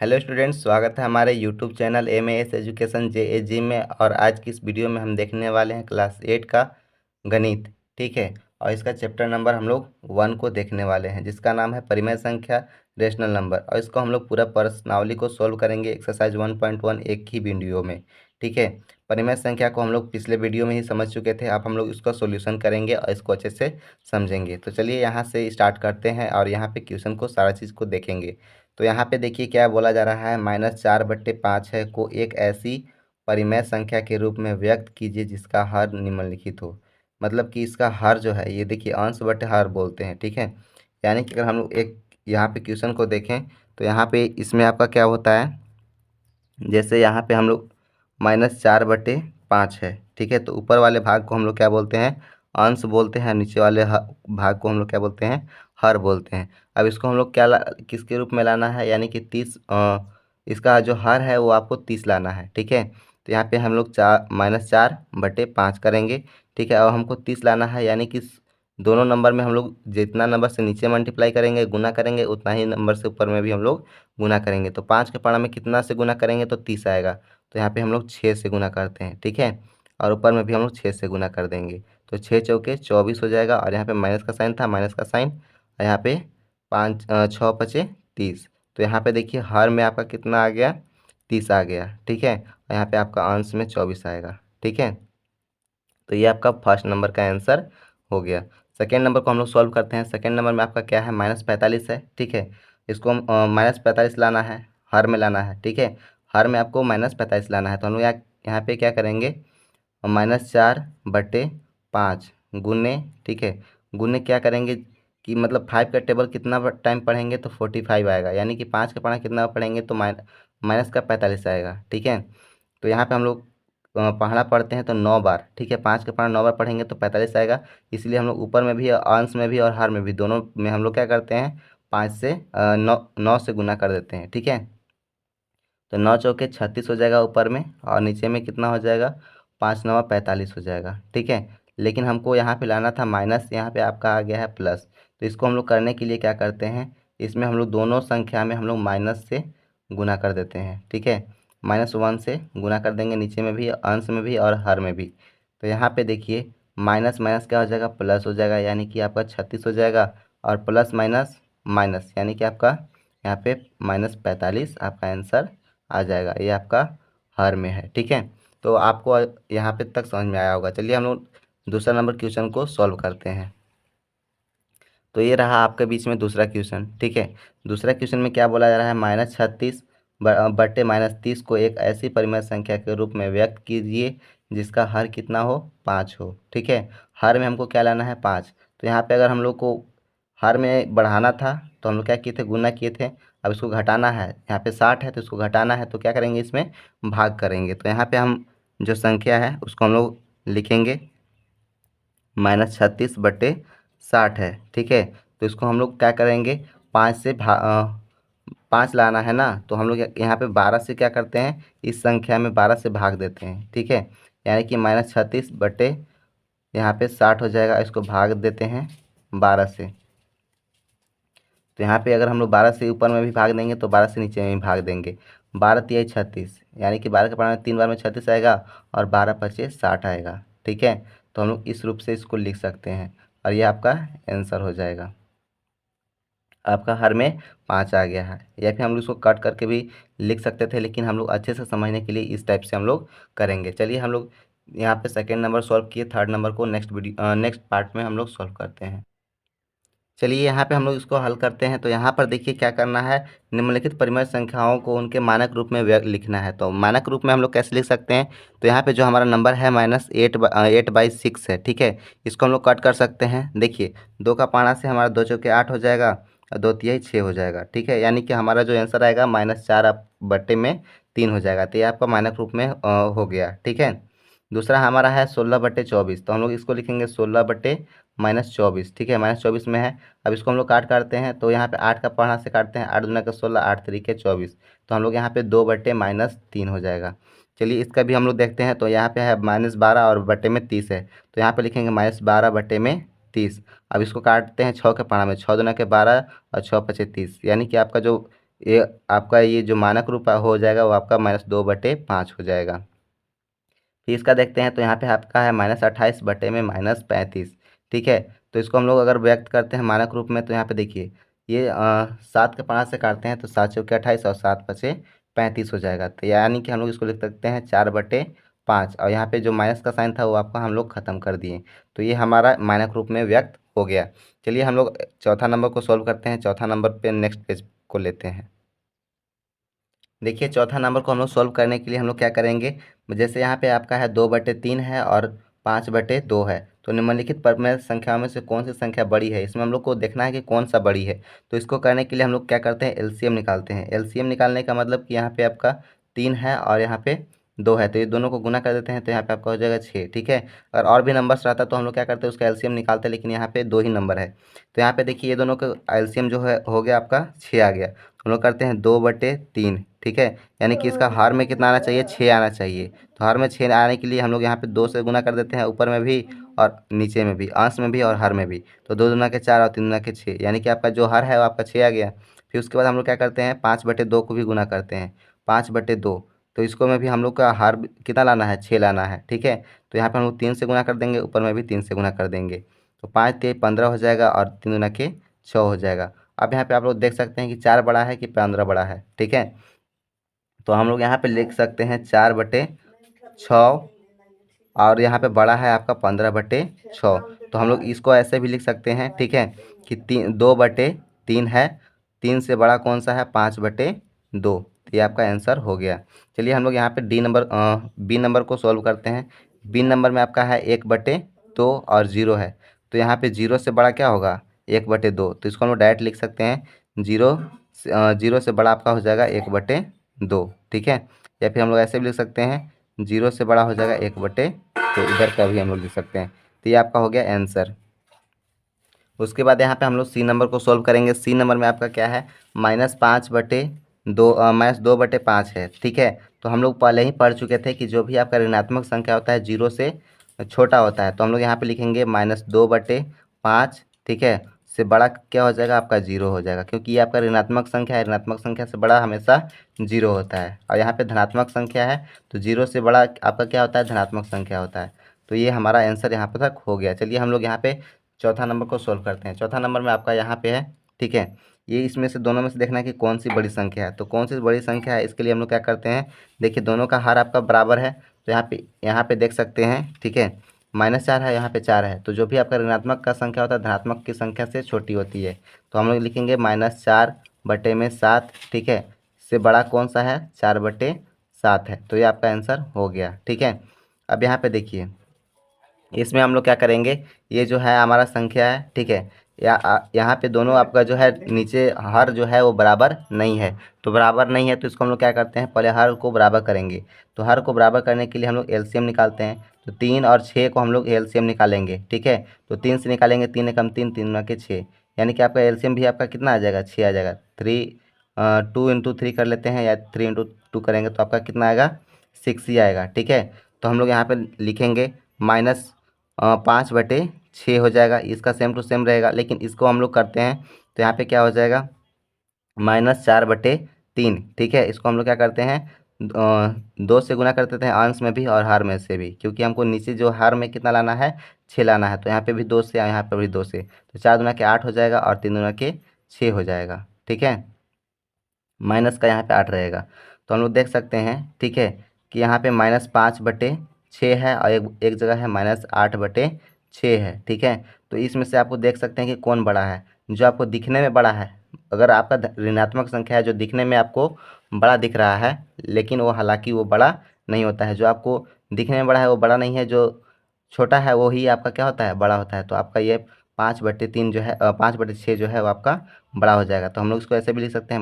Hello students, स्वागत है हमारे YouTube channel MAS education JAG में। और आज की इस वीडियो में हम देखने वाले हैं क्लास 8 का गणित। ठीक है, और इसका चैप्टर नंबर हम लोग 1 को देखने वाले हैं, जिसका नाम है परिमेय संख्या रेशनल नंबर। और इसको हम लोग पूरा प्रश्नावली को सॉल्व करेंगे एक्सरसाइज 1.1 एक ही वीडियो में। ठीक है, परिमेय संख्या को हम लोग पिछले वीडियो में ही समझ चुके थे। अब हम लोग इसका सोल्यूशन करेंगे और इसको अच्छे से समझेंगे। तो चलिए यहाँ से स्टार्ट करते हैं और यहाँ पे क्वेश्चन को सारा चीज़ को देखेंगे। तो यहाँ पे देखिए क्या बोला जा रहा है, -4/5 है को एक ऐसी परिमेय संख्या के रूप में व्यक्त कीजिए जिसका हर निम्नलिखित हो। मतलब कि इसका हर जो है, ये देखिए अंश बटे हर बोलते हैं। ठीक है, यानी कि अगर हम लोग एक यहाँ पे क्वेश्चन को देखें तो यहाँ पे इसमें आपका क्या होता है, जैसे यहाँ पे हम लोग -4/5 है। ठीक है, तो ऊपर वाले भाग को हम लोग क्या बोलते हैं, अंश बोलते हैं। नीचे वाले भाग को हम लोग क्या बोलते हैं, हर बोलते हैं। अब इसको हम लोग किसके रूप में लाना है, यानी कि 30, इसका जो हर है वो आपको 30 लाना है। ठीक है, तो यहाँ पे हम लोग -4/5 करेंगे। ठीक है, अब हमको 30 लाना है, यानी कि दोनों नंबर में हम लोग जितना नंबर से नीचे मल्टीप्लाई करेंगे, गुना करेंगे, उतना ही नंबर से ऊपर में भी हम लोग गुना करेंगे। तो 5 के पढ़ा में कितना से गुना करेंगे तो 30 आएगा। तो यहाँ पे हम लोग 6 से गुना करते हैं। ठीक है, और ऊपर में भी हम लोग 6 से गुना कर देंगे। तो 6 चौके 24 हो जाएगा, और यहाँ पे माइनस का साइन था, माइनस का साइन, और यहाँ पे 6 पचे 30। तो यहाँ पे देखिए हर में आपका कितना आ गया, 30 आ गया। ठीक है, और यहाँ पे आपका अंश में 24 आएगा। ठीक है, तो ये आपका फर्स्ट नंबर का आंसर हो गया। सेकेंड नंबर को हम लोग सॉल्व करते हैं। सेकेंड नंबर में आपका क्या है, -45 है। ठीक है, इसको हम -45 लाना है, हर में लाना है। ठीक है, हर में आपको -45 लाना है। तो हम लोग यहाँ पे क्या करेंगे, -4/5 गुने, ठीक है, गुने क्या करेंगे कि मतलब 5 का टेबल कितना टाइम पढ़ेंगे तो 45 आएगा, यानी कि 5 का पढ़ा कितना पढ़ेंगे तो माइनस का 45 आएगा। ठीक है, तो यहाँ पे हम लोग पढ़ना पढ़ते हैं तो 9 बार। ठीक है, 5 का पढ़ा 9 बार पढ़ेंगे तो 45 आएगा। इसलिए हम लोग ऊपर में भी, अंश में भी और हर में भी, दोनों में हम लोग क्या करते हैं, 5 से 9 से गुना कर देते हैं। ठीक है, तो 9 चौके 36 हो जाएगा ऊपर में, और नीचे में कितना हो जाएगा, 5 9 45 हो जाएगा। ठीक है, लेकिन हमको यहाँ पे लाना था माइनस, यहाँ पे आपका आ गया है प्लस। तो इसको हम लोग करने के लिए क्या करते हैं, इसमें हम लोग दोनों संख्या में हम लोग माइनस से गुना कर देते हैं। ठीक है, -1 से गुना कर देंगे, नीचे में भी, अंश में भी और हर में भी। तो यहाँ पे देखिए माइनस माइनस क्या हो जाएगा, प्लस हो जाएगा, यानी कि आपका 36 हो जाएगा, और प्लस माइनस माइनस, यानी कि आपका यहाँ पे -45 आपका आंसर आ जाएगा। ये आपका हर में है। ठीक है, तो आपको यहाँ पे तक समझ में आया होगा। चलिए हम लोग दूसरा नंबर क्वेश्चन को सॉल्व करते हैं। तो ये रहा आपके बीच में दूसरा क्वेश्चन। ठीक है, दूसरा क्वेश्चन में क्या बोला जा रहा है, -36 बटे -30 को एक ऐसी परिमेय संख्या के रूप में व्यक्त कीजिए जिसका हर कितना हो, 5 हो। ठीक है, हर में हमको क्या लाना है, 5। तो यहाँ पे अगर हम लोग को हर में बढ़ाना था तो हम लोग क्या किए थे, गुना किए थे। अब इसको घटाना है, यहाँ पे 60 है तो इसको घटाना है, तो क्या करेंगे, इसमें भाग करेंगे। तो यहाँ पे हम जो संख्या है उसको हम लोग लिखेंगे -36/60 है। ठीक है, तो इसको हम लोग क्या करेंगे, 5 लाना है ना, तो हम लोग यहाँ पे 12 से क्या करते हैं, इस संख्या में 12 से भाग देते हैं। ठीक है, यानी कि -36 बटे यहाँ पे 60 हो जाएगा, इसको भाग देते हैं 12 से। तो यहाँ पे अगर हम लोग 12 से ऊपर में भी भाग देंगे तो 12 से नीचे में भी भाग देंगे। 12 तिया 36, यानी कि 12 के पढ़ा में 3 बार में 36 आएगा, और 12 पचे 60 आएगा। ठीक है, तो हम लोग इस रूप से इसको लिख सकते हैं, और ये आपका आंसर हो जाएगा। आपका हर में 5 आ गया है। या फिर हम लोग इसको कट करके भी लिख सकते थे, लेकिन हम लोग अच्छे से समझने के लिए इस टाइप से हम लोग करेंगे। चलिए हम लोग यहाँ पे सेकेंड नंबर सॉल्व किए, थर्ड नंबर को नेक्स्ट पार्ट में हम लोग सॉल्व करते हैं। चलिए यहाँ पे हम लोग इसको हल करते हैं। तो यहाँ पर देखिए क्या करना है, निम्नलिखित परिमेय संख्याओं को उनके मानक रूप में लिखना है। तो मानक रूप में हम लोग कैसे लिख सकते हैं, तो यहाँ पे जो हमारा नंबर है -8/6 है। ठीक है, इसको हम लोग कट कर सकते हैं। देखिए 2 का पाना से हमारा 2 चौके 8 हो जाएगा, और 2 तिहाई 6 हो जाएगा। ठीक है, यानी कि हमारा जो आंसर आएगा -4/3 हो जाएगा। तो ये आपका मानक रूप में हो गया। ठीक है, दूसरा हमारा है 16/24, तो हम लोग इसको लिखेंगे 16/-24। ठीक है, -24 में है। अब इसको हम लोग काटते हैं, तो यहाँ पे 8 का पढ़ा से काटते हैं, 8 दूना का 16, 8 तरीके 24। तो हम लोग यहाँ पे 2/-3 हो जाएगा। चलिए इसका भी हम लोग देखते हैं। तो यहाँ पे है -12 और बटे में 30 है, तो यहाँ पे लिखेंगे -12/30। अब इसको काटते हैं 6 के पढ़ा में, 6 दूना के 12 और 6 पचे 30, यानी कि आपका जो ये आपका ये जो मानक रूप हो जाएगा वो आपका -2/5 हो जाएगा। फिर इसका देखते हैं, तो यहाँ पे आपका है -28/-35, ठीक है। तो इसको हम लोग अगर व्यक्त करते हैं मानक रूप में, तो यहाँ पे देखिए ये 7 के 5 से काटते हैं तो 7 × 4 = 28 और 7×5 = 35 हो जाएगा। तो यानी कि हम लोग इसको लिख सकते हैं 4/5, और यहाँ पे जो माइनस का साइन था वो आपका हम लोग ख़त्म कर दिए। तो ये हमारा मानक रूप में व्यक्त हो गया। चलिए हम लोग चौथा नंबर को सॉल्व करते हैं। चौथा नंबर पे नेक्स्ट पेज को लेते हैं। देखिए चौथा नंबर को हम लोग सॉल्व करने के लिए हम लोग क्या करेंगे, जैसे यहाँ पे आपका है 2/3 है और 5/2 है, तो निम्नलिखित परमेय संख्याओं में से कौन सी संख्या बड़ी है। इसमें हम लोग को देखना है कि कौन सा बड़ी है। तो इसको करने के लिए हम लोग क्या करते हैं, एलसीएम निकालते हैं। एलसीएम निकालने का मतलब कि यहाँ पे आपका 3 है और यहाँ पे 2 है, तो ये दोनों को गुना कर देते हैं, तो यहाँ पे आपका हो जाएगा 6, ठीक है। अगर और भी नंबर्स रहता तो हम लोग क्या करते हैं, उसका एलसीएम निकालते, लेकिन यहाँ पे 2 ही नंबर है। तो यहाँ पे देखिए ये दोनों का एलसीएम जो है हो गया आपका 6 आ गया। हम लोग करते हैं 2/3, ठीक है, यानी कि इसका हर में कितना आना चाहिए, 6 आना चाहिए। तो हर में 6 आने के लिए हम लोग यहाँ पे 2 से गुना कर देते हैं, ऊपर में भी और नीचे में भी, अंश में भी और हर में भी। तो 2 दूना के 4 और 3 दूना के 6, यानी कि आपका जो हर है वो आपका 6 आ गया। फिर उसके बाद हम लोग क्या करते हैं, 5/2 को भी गुना करते हैं, 5/2। तो इसको में भी हम लोग का हर कितना लाना है, 6 लाना है, ठीक है। तो यहाँ पर हम लोग 3 से गुना कर देंगे, ऊपर में भी 3 से गुना कर देंगे। तो 5×3 = 15 हो जाएगा और 3 दूना के 6 हो जाएगा। अब यहाँ पे आप लोग देख सकते हैं कि 4 बड़ा है कि 15 बड़ा है, ठीक है। तो हम लोग यहाँ पे लिख सकते हैं 4/6, और यहाँ पे बड़ा है आपका 15/6। तो हम लोग इसको ऐसे भी लिख सकते हैं, ठीक है, कि 2/3 है, 3 से बड़ा कौन सा है, 5/2। तो ये आपका आंसर हो गया। चलिए हम लोग यहाँ पे बी नंबर को सॉल्व करते हैं। बी नंबर में आपका है 1/2 और 0 है। तो यहाँ पे 0 से बड़ा क्या होगा, 1/2। तो इसको हम लोग डायरेक्ट लिख सकते हैं, 0 से बड़ा आपका हो जाएगा 1/2, ठीक है। या फिर हम लोग ऐसे भी लिख सकते हैं, 0 से बड़ा हो जाएगा 1/, तो इधर का भी हम लोग लिख सकते हैं। तो ये आपका हो गया आंसर। उसके बाद यहाँ पे हम लोग सी नंबर को सॉल्व करेंगे। सी नंबर में आपका क्या है, -2/5 है, ठीक है। तो हम लोग पहले ही पढ़ चुके थे कि जो भी आपका ऋणात्मक संख्या होता है 0 से छोटा होता है, तो हम लोग यहाँ पे लिखेंगे -2/5, ठीक है, से बड़ा क्या हो जाएगा, आपका 0 हो जाएगा, क्योंकि ये आपका ऋणात्मक संख्या है। ऋणात्मक संख्या से बड़ा हमेशा 0 होता है। और यहाँ पे धनात्मक संख्या है, तो 0 से बड़ा आपका क्या होता है, धनात्मक संख्या होता है। तो ये हमारा आंसर यहाँ पर तक हो गया। चलिए हम लोग यहाँ पे चौथा नंबर को सोल्व करते हैं। चौथा नंबर में आपका यहाँ पे है, ठीक है। ये इसमें से दोनों में से देखना है कि कौन सी बड़ी संख्या है। तो कौन सी बड़ी संख्या है, इसके लिए हम लोग क्या करते हैं, देखिए दोनों का हर आपका बराबर है। तो यहाँ पे देख सकते हैं, ठीक है, -4 है, यहाँ पे 4 है। तो जो भी आपका ऋणात्मक का संख्या होता है धनात्मक की संख्या से छोटी होती है। तो हम लोग लिखेंगे -4/7, ठीक है, से बड़ा कौन सा है, 4/7 है। तो ये आपका आंसर हो गया, ठीक है। अब यहाँ पे देखिए इसमें हम लोग क्या करेंगे, ये जो है हमारा संख्या है, ठीक है, यहाँ पे दोनों आपका जो है नीचे हर जो है वो बराबर नहीं है। तो बराबर नहीं है तो इसको हम लोग क्या करते हैं, पहले हर को बराबर करेंगे। तो हर को बराबर करने के लिए हम लोग एलसीएम निकालते हैं। तो 3 और 6 को हम लोग एलसीएम निकालेंगे, ठीक है। तो 3 से निकालेंगे, 3 एकम 3, 3 दूना के 6, यानी कि आपका एलसीएम भी आपका कितना आ जाएगा, 6 आ जाएगा। 2 × 3 कर लेते हैं, या 3 × 2 करेंगे तो आपका कितना आएगा, 6 ही आएगा, ठीक है। तो हम लोग यहाँ पे लिखेंगे -5/6 हो जाएगा। इसका सेम टू सेम रहेगा, लेकिन इसको हम लोग करते हैं तो यहाँ पे क्या हो जाएगा, -4/3, ठीक है। इसको हम लोग क्या करते हैं, 2 से गुना कर देते हैं, अंश में भी और हर में से भी, क्योंकि हमको नीचे जो हर में कितना लाना है, 6 लाना है। तो यहाँ पे भी 2 से और यहाँ पे भी 2 से, तो 4 दूना के 8 हो जाएगा और 3 दूना के 6 हो जाएगा, ठीक है। माइनस का यहाँ पे 8 रहेगा। तो हम लोग देख सकते हैं, ठीक है, कि यहाँ पे -5/6 है और एक जगह है -8/6 है, ठीक है। तो इसमें से आपको देख सकते हैं कि कौन बड़ा है, जो आपको दिखने में बड़ा है। अगर आपका ऋणात्मक संख्या है जो दिखने में आपको बड़ा दिख रहा है, लेकिन वो हालांकि वो बड़ा नहीं होता है। जो आपको दिखने में बड़ा है वो बड़ा नहीं है, जो छोटा है वो ही आपका क्या होता है, बड़ा होता है। तो आपका ये 5/3 जो है, 5/6 जो है वो आपका बड़ा हो जाएगा। तो हम लोग इसको ऐसे भी लिख सकते हैं,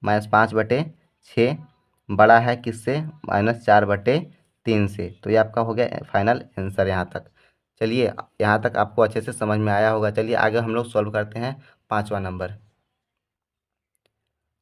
-5/6 बड़ा है किससे, -4/3 से। तो ये आपका हो गया फाइनल आंसर यहाँ तक। चलिए यहाँ तक आपको अच्छे से समझ में आया होगा। चलिए आगे हम लोग सॉल्व करते हैं पाँचवा नंबर।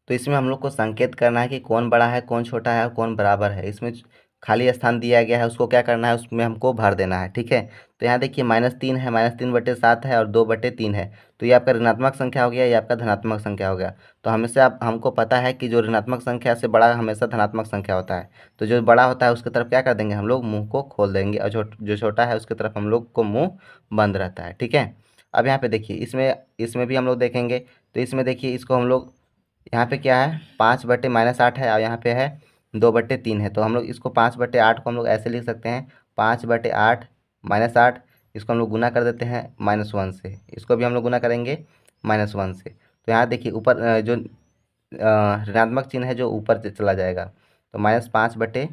तो इसमें हम लोग को संकेत करना है कि कौन बड़ा है, कौन छोटा है और कौन बराबर है। इसमें खाली स्थान दिया गया है उसको क्या करना है, उसमें हमको भर देना है। ठीक है, तो यहाँ देखिए -3 है, -3/7 है और 2/3 है। तो ये आपका ऋणात्मक संख्या हो गया, ये आपका धनात्मक संख्या हो गया। तो हमेशा आप हमको पता है कि जो ऋणात्मक संख्या से बड़ा हमेशा धनात्मक संख्या होता है। तो जो बड़ा होता है उसकी तरफ क्या कर देंगे हम लोग, मुंह को खोल देंगे, और जो छोटा है उसकी तरफ हम लोग को मुंह बंद रहता है। ठीक है, अब यहाँ पे देखिए इसमें भी हम लोग देखेंगे। तो इसमें देखिए इसको हम लोग, यहाँ पे क्या है, 5/-8 है और यहाँ पे है 2/3 है। तो हम लोग इसको 5/8 को हम लोग ऐसे लिख सकते हैं, 5/8 -8, इसको हम लोग गुना कर देते हैं -1 से, इसको भी हम लोग गुना करेंगे -1 से। तो यहाँ देखिए ऊपर जो ऋणात्मक चिन्ह है जो ऊपर से चला जाएगा, तो -5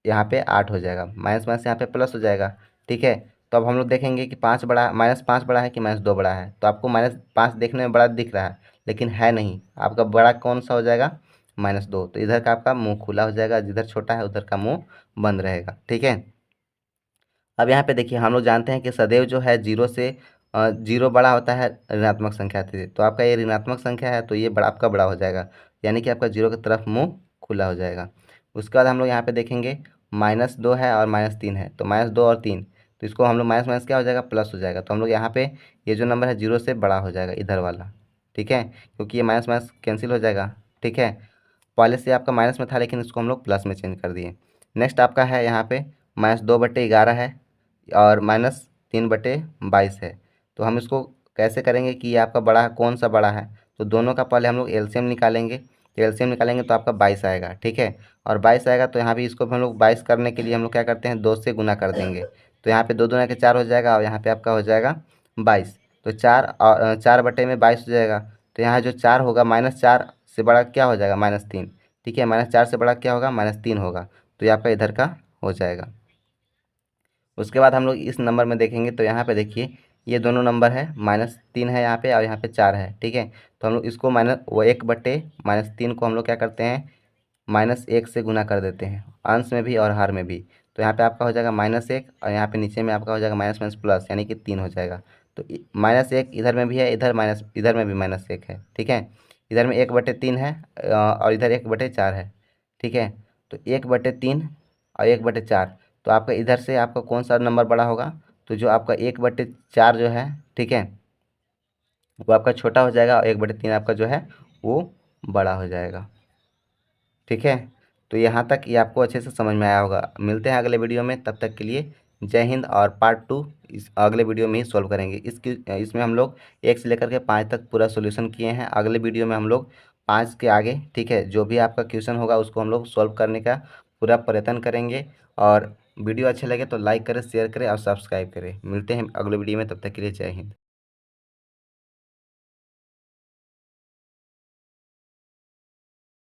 यहाँ पे 8 हो जाएगा, -5 यहाँ पे प्लस हो जाएगा। ठीक है, तो अब हम लोग देखेंगे कि 5 बड़ा, -5 बड़ा है कि -2 बड़ा है। तो आपको -5 देखने में बड़ा दिख रहा है, लेकिन है नहीं, आपका बड़ा कौन सा हो जाएगा, -2। तो इधर का आपका मुंह खुला हो जाएगा, जिधर छोटा है उधर का मुंह बंद रहेगा। ठीक है, अब यहाँ पे देखिए हम लोग जानते हैं कि सदैव जो है जीरो से जीरो बड़ा होता है ऋणात्मक संख्या से। तो आपका ये ऋणात्मक संख्या है तो ये बड़ा आपका बड़ा हो जाएगा, यानी कि आपका जीरो की तरफ मुंह खुला हो जाएगा। उसके बाद हम लोग यहाँ पे देखेंगे -2 है और -3 है, तो -2 और 3, तो इसको हम लोग माइनस माइनस क्या हो जाएगा, प्लस हो जाएगा। तो हम लोग यहाँ पे ये जो नंबर है जीरो से बड़ा हो जाएगा इधर वाला। ठीक है, क्योंकि ये माइनस माइनस कैंसिल हो जाएगा। ठीक है, पहले से आपका माइनस में था लेकिन इसको हम लोग प्लस में चेंज कर दिए। नेक्स्ट आपका है यहाँ पे -2/11 है और -3/22 है। तो हम इसको कैसे करेंगे कि ये आपका बड़ा है, कौन सा बड़ा है, तो दोनों का पहले हम लोग एलसीएम निकालेंगे। तो एलसीएम निकालेंगे तो आपका 22 आएगा। ठीक है, और 22 आएगा तो यहाँ भी इसको भी हम लोग 22 करने के लिए हम लोग क्या करते हैं, 2 से गुना कर देंगे। तो यहाँ पे 2 दूना के 4 हो जाएगा और यहाँ पे आपका हो जाएगा 22। तो 4/22 हो जाएगा। तो यहाँ जो 4 होगा, -4 से बड़ा क्या हो जाएगा, -3। ठीक है, -4 से बड़ा क्या होगा, -3 होगा। तो ये आपका इधर का हो जाएगा। उसके बाद हम लोग इस नंबर में देखेंगे तो यहाँ पे देखिए ये दोनों नंबर है, -3 है यहाँ पे और यहाँ पे 4 है। ठीक है, तो हम लोग इसको 1/-3 को हम लोग क्या करते हैं, -1 से गुना कर देते हैं, अंश में भी और हर में भी। तो यहाँ पे आपका हो जाएगा -1 और यहाँ पे नीचे में आपका हो जाएगा माइनस माइनस प्लस, यानी कि 3 हो जाएगा। तो -1 इधर में भी है, इधर में भी -1 है। ठीक है, इधर में 1/3 है और इधर 1/4 है। ठीक है, तो 1/3 और 1/4, तो आपका इधर से आपका कौन सा नंबर बड़ा होगा, तो जो आपका 1/4 जो है, ठीक है, वो आपका छोटा हो जाएगा और 1/3 आपका जो है वो बड़ा हो जाएगा। ठीक है, तो यहाँ तक ये आपको अच्छे से समझ में आया होगा। मिलते हैं अगले वीडियो में, तब तक के लिए जय हिंद। और पार्ट 2 इस अगले वीडियो में ही सॉल्व करेंगे। इसमें हम लोग 1 से लेकर के 5 तक पूरा सॉल्यूशन किए हैं। अगले वीडियो में हम लोग 5 के आगे, ठीक है, जो भी आपका क्वेश्चन होगा उसको हम लोग सॉल्व करने का पूरा प्रयत्न करेंगे। और वीडियो अच्छे लगे तो लाइक करें, शेयर करें और सब्सक्राइब करें। मिलते हैं अगले वीडियो में, तब तक के लिए जय हिंद।